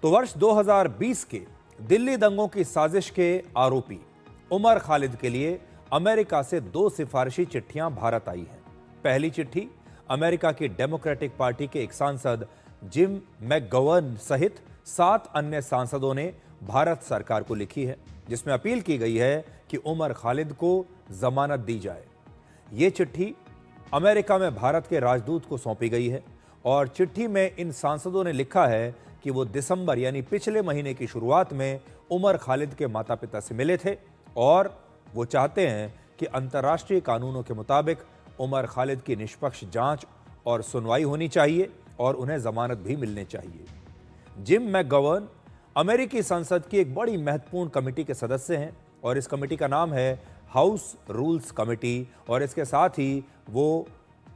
तो वर्ष 2020 के दिल्ली दंगों की साजिश के आरोपी उमर खालिद के लिए अमेरिका से 2 सिफारिशी चिट्ठियां भारत आई हैं। पहली चिट्ठी अमेरिका की डेमोक्रेटिक पार्टी के एक सांसद जिम मैकगवर्न सहित 7 अन्य सांसदों ने भारत सरकार को लिखी है, जिसमें अपील की गई है कि उमर खालिद को जमानत दी जाए। ये चिट्ठी अमेरिका में भारत के राजदूत को सौंपी गई है और चिट्ठी में इन सांसदों ने लिखा है कि वो दिसंबर यानी पिछले महीने की शुरुआत में उमर खालिद के माता पिता से मिले थे और वो चाहते हैं कि अंतर्राष्ट्रीय कानूनों के मुताबिक उमर खालिद की निष्पक्ष जांच और सुनवाई होनी चाहिए और उन्हें जमानत भी मिलनी चाहिए। जिम मैकगवर्न अमेरिकी संसद की एक बड़ी महत्वपूर्ण कमेटी के सदस्य हैं और इस कमेटी का नाम है हाउस रूल्स कमेटी और इसके साथ ही वो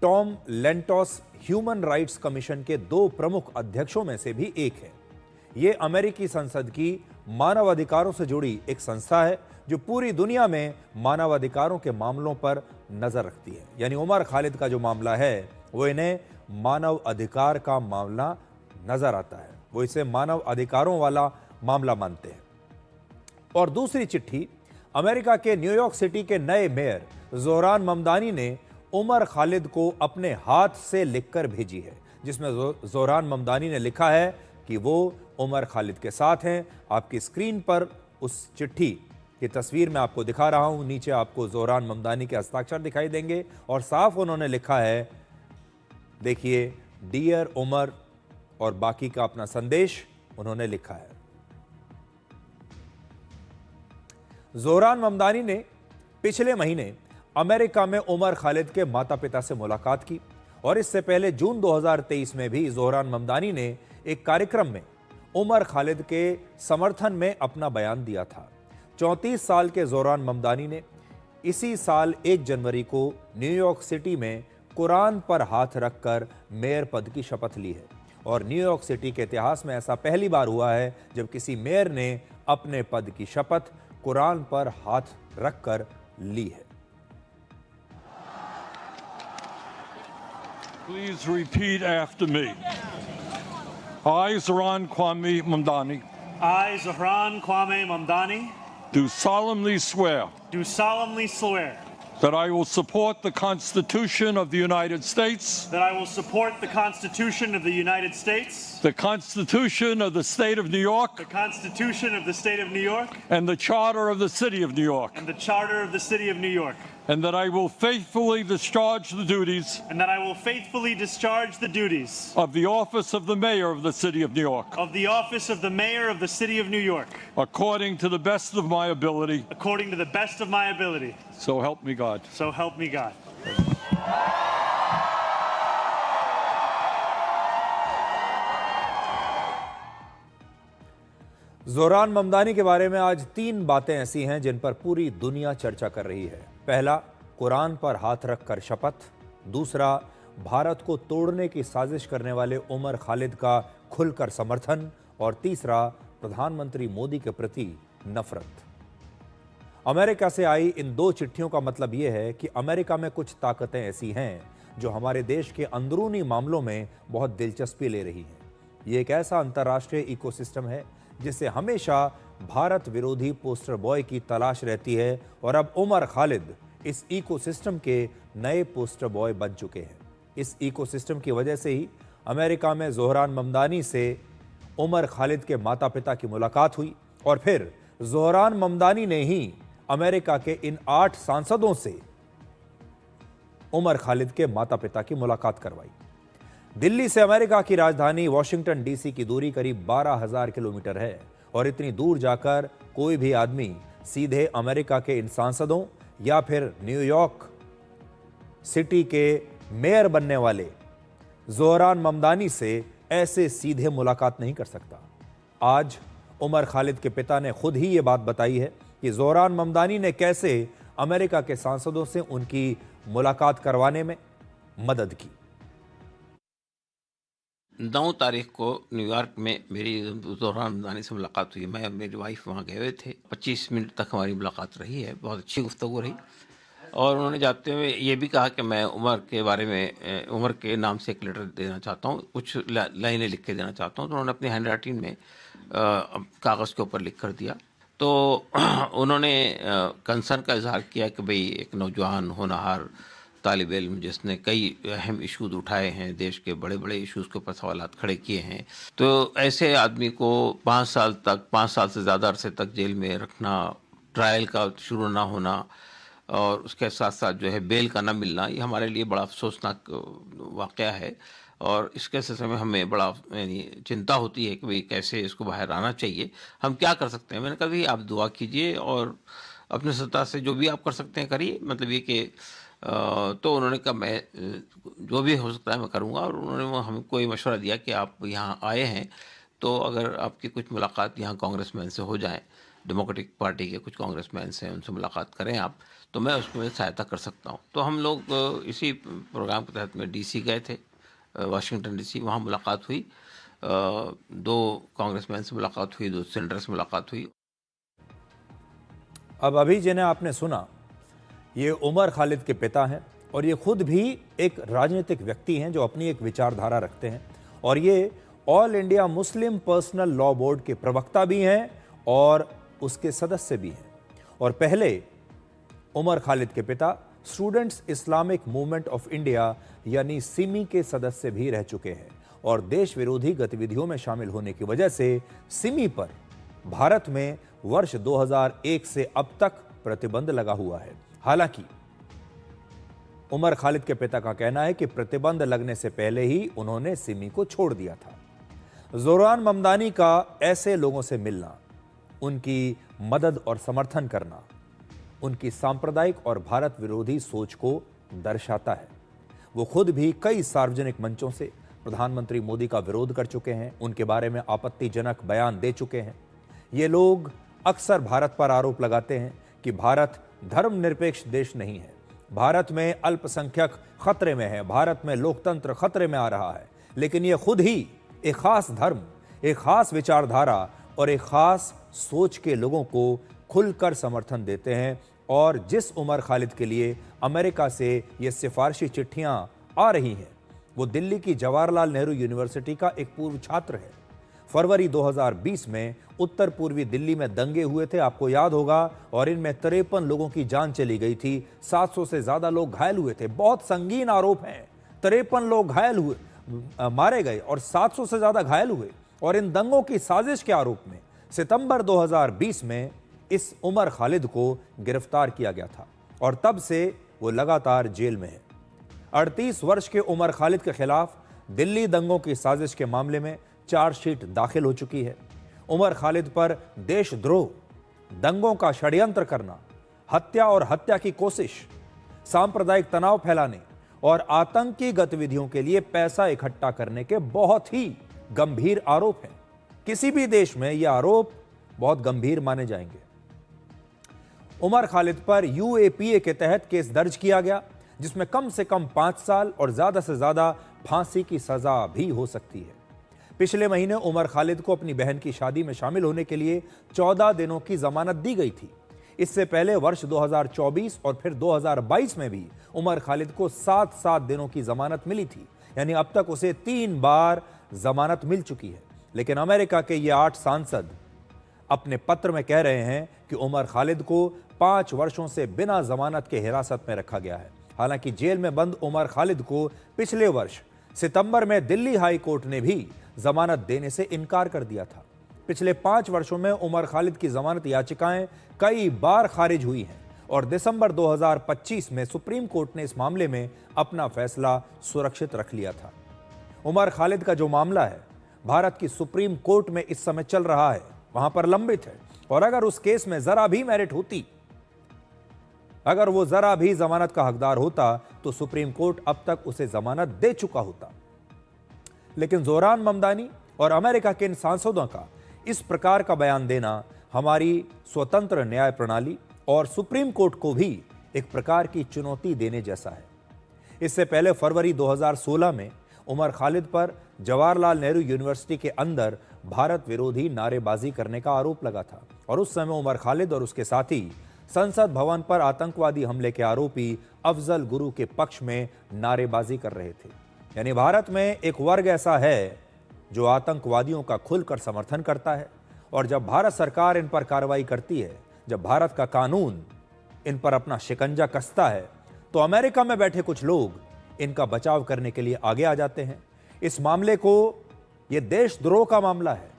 टॉम लेंटोस ह्यूमन राइट्स कमीशन के 2 प्रमुख अध्यक्षों में से भी एक है। ये अमेरिकी संसद की मानवाधिकारों से जुड़ी एक संस्था है जो पूरी दुनिया में मानवाधिकारों के मामलों पर नजर रखती है। यानी उमर खालिद का जो मामला है वो इन्हें मानव अधिकार का मामला नजर आता है, वो इसे मानव अधिकारों वाला मामला मानते हैं। और दूसरी चिट्ठी अमेरिका के न्यूयॉर्क सिटी के नए मेयर जोहरान ममदानी ने उमर खालिद को अपने हाथ से लिखकर भेजी है, जिसमें जोहरान ममदानी ने लिखा है कि वो उमर खालिद के साथ हैं। आपकी स्क्रीन पर उस चिट्ठी की तस्वीर मैं आपको दिखा रहा हूं। नीचे आपको जोहरान ममदानी के हस्ताक्षर दिखाई देंगे और साफ उन्होंने लिखा है, देखिए, डियर उमर, और बाकी का अपना संदेश उन्होंने लिखा है। जोहरान ममदानी ने पिछले महीने अमेरिका में उमर खालिद के माता पिता से मुलाकात की और इससे पहले जून 2023 में भी जोहरान ममदानी ने एक कार्यक्रम में उमर खालिद के समर्थन में अपना बयान दिया था। 34 साल के जोहरान ममदानी ने इसी साल 1 जनवरी को न्यूयॉर्क सिटी में कुरान पर हाथ रखकर मेयर पद की शपथ ली है और न्यूयॉर्क सिटी के इतिहास में ऐसा पहली बार हुआ है जब किसी मेयर ने अपने पद की शपथ कुरान पर हाथ रखकर ली है। Please repeat after me. I, Zohran Kwame Mamdani, I, Zohran Kwame Mamdani, do solemnly swear that I will support the Constitution of the United States, I will support the Constitution of the United States, the Constitution of the State of New York, the Constitution of the State of New York, and the Charter of the City of New York, and the Charter of the City of New York, and that I will faithfully discharge the duties of the office of the Mayor of the City of New York, according to the best of my ability. So help me God. So help me God. Zohran Mamdani के बारे में आज 3 बातें ऐसी हैं जिन पर पूरी दुनिया चर्चा कर रही है। पहला, कुरान पर हाथ रखकर शपथ। दूसरा, भारत को तोड़ने की साजिश करने वाले उमर खालिद का खुलकर समर्थन। और तीसरा, प्रधानमंत्री मोदी के प्रति नफरत। अमेरिका से आई इन 2 चिट्ठियों का मतलब यह है कि अमेरिका में कुछ ताकतें ऐसी हैं जो हमारे देश के अंदरूनी मामलों में बहुत दिलचस्पी ले रही हैं। ये एक ऐसा अंतर्राष्ट्रीय इकोसिस्टम है जिससे हमेशा भारत विरोधी पोस्टर बॉय की तलाश रहती है और अब उमर खालिद इस इकोसिस्टम के नए पोस्टर बॉय बन चुके हैं। इस इकोसिस्टम की वजह से ही अमेरिका में जोहरान ममदानी से उमर खालिद के माता पिता की मुलाकात हुई और फिर जोहरान ममदानी ने ही अमेरिका के इन 8 सांसदों से उमर खालिद के माता पिता की मुलाकात करवाई। दिल्ली से अमेरिका की राजधानी वॉशिंगटन डीसी की दूरी करीब 12,000 किलोमीटर है और इतनी दूर जाकर कोई भी आदमी सीधे अमेरिका के इन सांसदों या फिर न्यूयॉर्क सिटी के मेयर बनने वाले जोहरान ममदानी से ऐसे सीधे मुलाकात नहीं कर सकता। आज उमर खालिद के पिता ने खुद ही ये बात बताई है कि जोहरान ममदानी ने कैसे अमेरिका के सांसदों से उनकी मुलाकात करवाने में मदद की। 9 तारीख को न्यूयॉर्क में मेरी जोहरान ममदानी से मुलाकात हुई। मैं और मेरी वाइफ वहाँ गए हुए थे। 25 मिनट तक हमारी मुलाकात रही है। बहुत अच्छी गुफ्तगू रही और उन्होंने जाते हुए ये भी कहा कि मैं उमर के बारे में, उमर के नाम से एक लेटर देना चाहता हूँ, कुछ लाइनें लिख के देना चाहता हूँ। तो उन्होंने अपनी हैंड राइटिंग में कागज़ के ऊपर लिख कर दिया। तो उन्होंने कंसर्न का इजहार किया कि भाई एक नौजवान होनहार तालिब इल्म जिसने कई अहम इश्यूज उठाए हैं, देश के बड़े बड़े इश्यूज के ऊपर सवालात खड़े किए हैं, तो ऐसे आदमी को 5 साल से ज़्यादा अरसे तक जेल में रखना, ट्रायल का शुरू ना होना और उसके साथ साथ जो है बेल का ना मिलना, ये हमारे लिए बड़ा अफसोसनाक वाक़या है। और इसके सिलसिले में हमें बड़ा यानी चिंता होती है कि भाई कैसे इसको बाहर आना चाहिए, हम क्या कर सकते हैं। मैंने कहा भाई आप दुआ कीजिए और अपने सत्ता से जो भी आप कर सकते हैं करिए, मतलब ये कि तो उन्होंने कहा मैं जो भी हो सकता है मैं करूँगा। और उन्होंने हमको ये मशवरा दिया कि आप यहाँ आए हैं तो अगर आपकी कुछ मुलाकात यहाँ कांग्रेसमैन से हो जाए, डेमोक्रेटिक पार्टी के कुछ कांग्रेसमैन से उनसे मुलाकात करें आप, तो मैं उसमें सहायता कर सकता हूँ। तो हम लोग इसी प्रोग्राम के तहत में DC गए थे, वाशिंगटन DC। वहाँ मुलाकात हुई, 2 कांग्रेसमैन से मुलाकात हुई, 2 सेनेटर से मुलाकात हुई। अब अभी जिन्हें आपने सुना ये उमर खालिद के पिता हैं और ये खुद भी एक राजनीतिक व्यक्ति हैं जो अपनी एक विचारधारा रखते हैं और ये all India Muslim personal law board के प्रवक्ता भी हैं और उसके सदस्य भी हैं। और पहले उमर खालिद के पिता students Islamic movement of India यानी सिमी के सदस्य भी रह चुके हैं और देश विरोधी गतिविधियों में शामिल होने की वजह से सिमी पर भारत में वर्ष 2001 से अब तक प्रतिबंध लगा हुआ है। हालांकि उमर खालिद के पिता का कहना है कि प्रतिबंध लगने से पहले ही उन्होंने सिमी को छोड़ दिया था। जोरान ममदानी का ऐसे लोगों से मिलना, उनकी मदद और समर्थन करना उनकी सांप्रदायिक और भारत विरोधी सोच को दर्शाता है। वो खुद भी कई सार्वजनिक मंचों से प्रधानमंत्री मोदी का विरोध कर चुके हैं, उनके बारे में आपत्तिजनक बयान दे चुके हैं। ये लोग अक्सर भारत पर आरोप लगाते हैं कि भारत धर्मनिरपेक्ष देश नहीं है, भारत में अल्पसंख्यक खतरे में है, भारत में लोकतंत्र खतरे में आ रहा है। लेकिन ये खुद ही एक खास धर्म, एक खास विचारधारा और एक खास सोच के लोगों को खुलकर समर्थन देते हैं। और जिस उमर खालिद के लिए अमेरिका से ये सिफारिशी चिट्ठियां आ रही हैं, वो दिल्ली की जवाहरलाल नेहरू यूनिवर्सिटी का एक पूर्व छात्र है। फरवरी 2020 में उत्तर पूर्वी दिल्ली में दंगे हुए थे, आपको याद होगा, और इनमें 53 लोगों की जान चली गई थी, 700 से ज्यादा लोग घायल हुए थे। बहुत संगीन आरोप हैं, 53 लोग घायल हुए, मारे गए और 700 से ज्यादा घायल हुए। और इन दंगों की साजिश के आरोप में सितंबर 2020 में इस उमर खालिद को गिरफ्तार किया गया था और तब से वो लगातार जेल में है। 38 वर्ष के उमर खालिद के खिलाफ दिल्ली दंगों की साजिश के मामले में चार्जशीट दाखिल हो चुकी है। उमर खालिद पर देशद्रोह, दंगों का षड्यंत्र करना, हत्या और हत्या की कोशिश, सांप्रदायिक तनाव फैलाने और आतंकी गतिविधियों के लिए पैसा इकट्ठा करने के बहुत ही गंभीर आरोप हैं। किसी भी देश में ये आरोप बहुत गंभीर माने जाएंगे। उमर खालिद पर UAPA के तहत केस दर्ज किया गया, जिसमें कम से कम 5 साल और ज्यादा से ज्यादा फांसी की सजा भी हो सकती है। पिछले महीने उमर खालिद को अपनी बहन की शादी में शामिल होने के लिए 14 दिनों की जमानत दी गई थी। इससे पहले वर्ष 2024 और फिर 2022 में भी उमर खालिद को 7-7 दिनों की जमानत मिली थी, यानी अब तक उसे 3 बार जमानत मिल चुकी है। लेकिन अमेरिका के ये 8 सांसद अपने पत्र में कह रहे हैं कि उमर खालिद को 5 वर्षों से बिना जमानत के हिरासत में रखा गया है। हालांकि जेल में बंद उमर खालिद को पिछले वर्ष सितंबर में दिल्ली हाई कोर्ट ने भी जमानत देने से इनकार कर दिया था। पिछले 5 वर्षों में उमर खालिद की जमानत याचिकाएं कई बार खारिज हुई हैं और दिसंबर 2025 में सुप्रीम कोर्ट ने इस मामले में अपना फैसला सुरक्षित रख लिया था। उमर खालिद का जो मामला है भारत की सुप्रीम कोर्ट में इस समय चल रहा है, वहां पर लंबित है। और अगर उस केस में जरा भी मेरिट होती, अगर वो जरा भी जमानत का हकदार होता, तो सुप्रीम कोर्ट अब तक उसे जमानत दे चुका होता। लेकिन जोरान ममदानी और अमेरिका के इन सांसदों का इस प्रकार का बयान देना हमारी स्वतंत्र न्याय प्रणाली और सुप्रीम कोर्ट को भी एक प्रकार की चुनौती देने जैसा है। इससे पहले फरवरी 2016 में उमर खालिद पर जवाहरलाल नेहरू यूनिवर्सिटी के अंदर भारत विरोधी नारेबाजी करने का आरोप लगा था और उस समय उमर खालिद और उसके साथी संसद भवन पर आतंकवादी हमले के आरोपी अफजल गुरु के पक्ष में नारेबाजी कर रहे थे। यानी भारत में एक वर्ग ऐसा है जो आतंकवादियों का खुलकर समर्थन करता है, और जब भारत सरकार इन पर कार्रवाई करती है, जब भारत का कानून इन पर अपना शिकंजा कसता है, तो अमेरिका में बैठे कुछ लोग इनका बचाव करने के लिए आगे आ जाते हैं। इस मामले को, यह देशद्रोह का मामला है,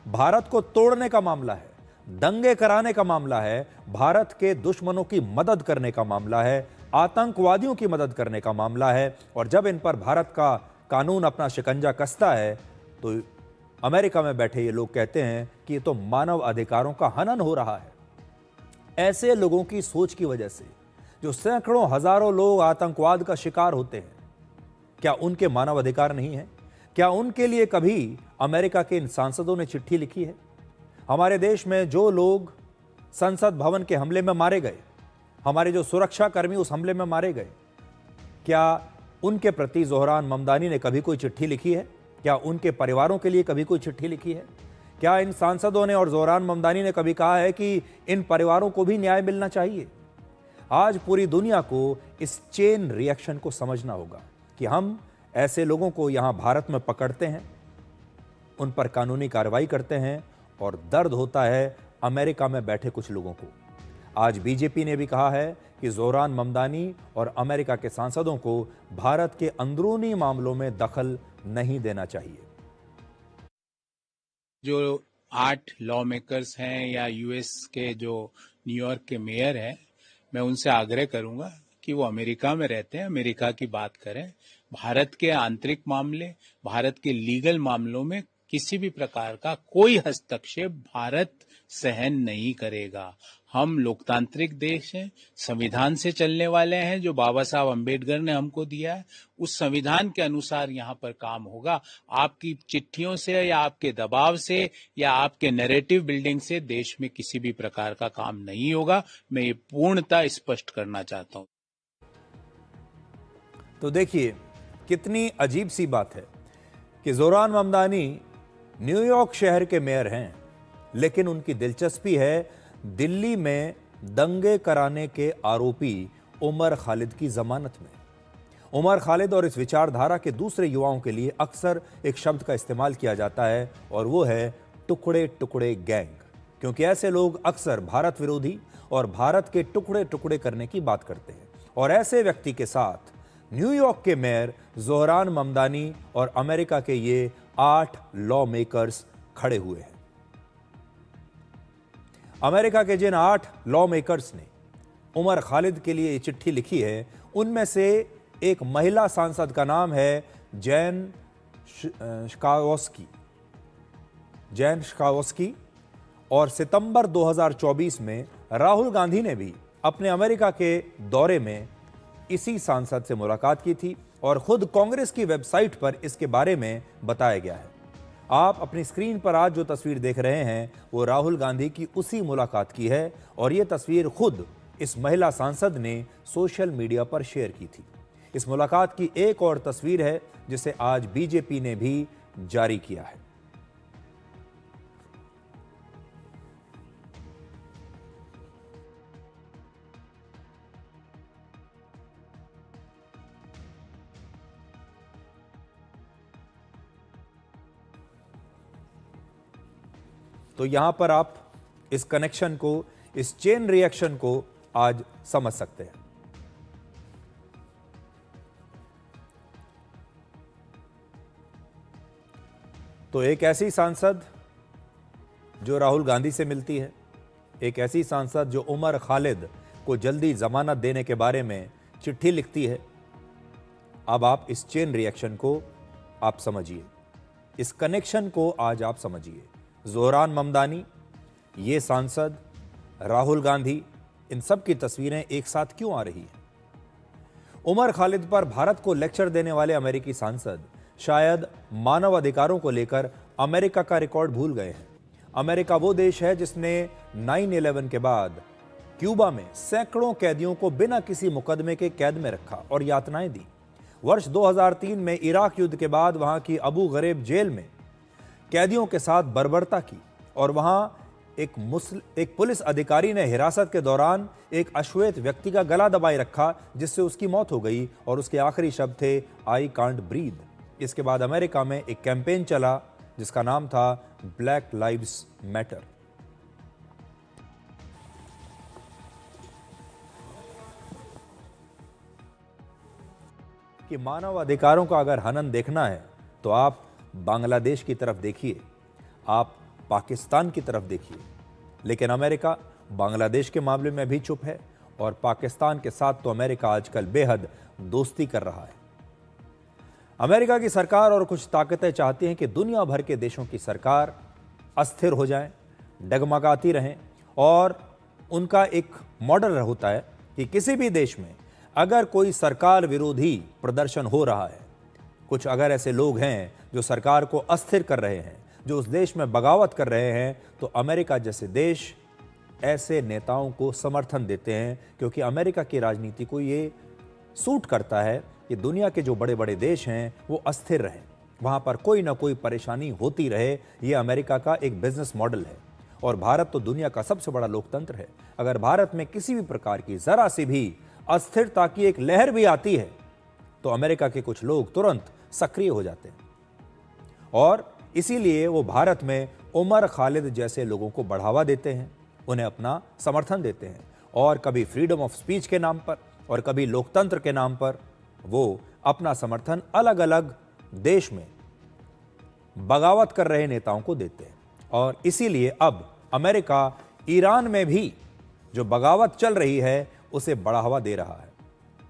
भारत को तोड़ने का मामला है, दंगे कराने का मामला है, भारत के दुश्मनों की मदद करने का मामला है, आतंकवादियों की मदद करने का मामला है। और जब इन पर भारत का कानून अपना शिकंजा कसता है, तो अमेरिका में बैठे ये लोग कहते हैं कि ये तो मानव अधिकारों का हनन हो रहा है। ऐसे लोगों की सोच की वजह से जो सैकड़ों हजारों लोग आतंकवाद का शिकार होते हैं, क्या उनके मानव अधिकार नहीं है? क्या उनके लिए कभी अमेरिका के इन सांसदों ने चिट्ठी लिखी है? हमारे देश में जो लोग संसद भवन के हमले में मारे गए, हमारे जो सुरक्षा कर्मी उस हमले में मारे गए, क्या उनके प्रति ज़ोहरान ममदानी ने कभी कोई चिट्ठी लिखी है? क्या उनके परिवारों के लिए कभी कोई चिट्ठी लिखी है? क्या इन सांसदों ने और ज़ोहरान ममदानी ने कभी कहा है कि इन परिवारों को भी न्याय मिलना चाहिए? आज पूरी दुनिया को इस चेन रिएक्शन को समझना होगा कि हम ऐसे लोगों को यहां भारत में पकड़ते हैं, उन पर कानूनी कार्रवाई करते हैं, और दर्द होता है अमेरिका में बैठे कुछ लोगों को। आज बीजेपी ने भी कहा है कि ज़ोहरान ममदानी और अमेरिका के सांसदों को भारत के अंदरूनी मामलों में दखल नहीं देना चाहिए। जो 8 लॉ मेकर्स हैं या यूएस के जो न्यूयॉर्क के मेयर हैं, मैं उनसे आग्रह करूंगा कि वो अमेरिका में रहते हैं, अमेरिका की बात करें। भारत के आंतरिक मामले, भारत के लीगल मामलों में किसी भी प्रकार का कोई हस्तक्षेप भारत सहन नहीं करेगा। हम लोकतांत्रिक देश हैं, संविधान से चलने वाले हैं जो बाबा साहब अम्बेडकर ने हमको दिया है। उस संविधान के अनुसार यहाँ पर काम होगा। आपकी चिट्ठियों से या आपके दबाव से या आपके नैरेटिव बिल्डिंग से देश में किसी भी प्रकार का काम नहीं होगा। मैं ये पूर्णतः स्पष्ट करना चाहता हूँ। तो देखिए कितनी अजीब सी बात है कि ज़ोहरान ममदानी न्यूयॉर्क शहर के मेयर हैं, लेकिन उनकी दिलचस्पी है दिल्ली में दंगे कराने के आरोपी उमर खालिद की जमानत में। उमर खालिद और इस विचारधारा के दूसरे युवाओं के लिए अक्सर एक शब्द का इस्तेमाल किया जाता है, और वो है टुकड़े टुकड़े गैंग, क्योंकि ऐसे लोग अक्सर भारत विरोधी और भारत के टुकड़े टुकड़े करने की बात करते हैं। और ऐसे व्यक्ति के साथ न्यूयॉर्क के मेयर ज़ोहरान ममदानी और अमेरिका के ये 8 लॉ मेकर्स खड़े हुए हैं। अमेरिका के जिन 8 लॉ मेकर्स ने उमर खालिद के लिए ये चिट्ठी लिखी है, उनमें से एक महिला सांसद का नाम है जैन श्कावोस्की। और सितंबर 2024 में राहुल गांधी ने भी अपने अमेरिका के दौरे में इसी सांसद से मुलाकात की थी, और खुद कांग्रेस की वेबसाइट पर इसके बारे में बताया गया है। आप अपनी स्क्रीन पर आज जो तस्वीर देख रहे हैं वो राहुल गांधी की उसी मुलाकात की है, और ये तस्वीर खुद इस महिला सांसद ने सोशल मीडिया पर शेयर की थी। इस मुलाकात की एक और तस्वीर है जिसे आज बीजेपी ने भी जारी किया है। तो यहां पर आप इस कनेक्शन को, इस चेन रिएक्शन को आज समझ सकते हैं। तो एक ऐसी सांसद जो राहुल गांधी से मिलती है, एक ऐसी सांसद जो उमर खालिद को जल्दी जमानत देने के बारे में चिट्ठी लिखती है। अब आप इस चेन रिएक्शन को आप समझिए, इस कनेक्शन को आज आप समझिए। ज़ोहरान ममदानी, ये सांसद, राहुल गांधी, इन सब की तस्वीरें एक साथ क्यों आ रही हैं? उमर खालिद पर भारत को लेक्चर देने वाले अमेरिकी सांसद शायद मानव अधिकारों को लेकर अमेरिका का रिकॉर्ड भूल गए हैं। अमेरिका वो देश है जिसने 9/11 के बाद क्यूबा में सैकड़ों कैदियों को बिना किसी मुकदमे के कैद में रखा और यातनाएं दी। वर्ष 2003 में इराक युद्ध के बाद वहां की अबू गरीब जेल में कैदियों के साथ बर्बरता की, और वहां एक पुलिस अधिकारी ने हिरासत के दौरान एक अश्वेत व्यक्ति का गला दबाए रखा, जिससे उसकी मौत हो गई, और उसके आखिरी शब्द थे आई कांट ब्रीथ। इसके बाद अमेरिका में एक कैंपेन चला जिसका नाम था ब्लैक लाइव्स मैटर। कि मानव अधिकारों का अगर हनन देखना है तो आप बांग्लादेश की तरफ देखिए, आप पाकिस्तान की तरफ देखिए। लेकिन अमेरिका बांग्लादेश के मामले में भी चुप है और पाकिस्तान के साथ तो अमेरिका आजकल बेहद दोस्ती कर रहा है। अमेरिका की सरकार और कुछ ताकतें चाहती हैं कि दुनिया भर के देशों की सरकार अस्थिर हो जाएं, डगमगाती रहें, और उनका एक मॉडल होता है कि किसी भी देश में अगर कोई सरकार विरोधी प्रदर्शन हो रहा है, कुछ अगर ऐसे लोग हैं जो सरकार को अस्थिर कर रहे हैं, जो उस देश में बगावत कर रहे हैं, तो अमेरिका जैसे देश ऐसे नेताओं को समर्थन देते हैं, क्योंकि अमेरिका की राजनीति को ये सूट करता है कि दुनिया के जो बड़े बड़े देश हैं वो अस्थिर रहें, वहाँ पर कोई ना कोई परेशानी होती रहे। ये अमेरिका का एक बिजनेस मॉडल है। और भारत तो दुनिया का सबसे बड़ा लोकतंत्र है। अगर भारत में किसी भी प्रकार की जरा सी भी अस्थिरता की एक लहर भी आती है तो अमेरिका के कुछ लोग तुरंत सक्रिय हो जाते हैं, और इसीलिए वो भारत में उमर खालिद जैसे लोगों को बढ़ावा देते हैं, उन्हें अपना समर्थन देते हैं, और कभी फ्रीडम ऑफ स्पीच के नाम पर और कभी लोकतंत्र के नाम पर वो अपना समर्थन अलग अलग देश में बगावत कर रहे नेताओं को देते हैं। और इसीलिए अब अमेरिका ईरान में भी जो बगावत चल रही है उसे बढ़ावा दे रहा है।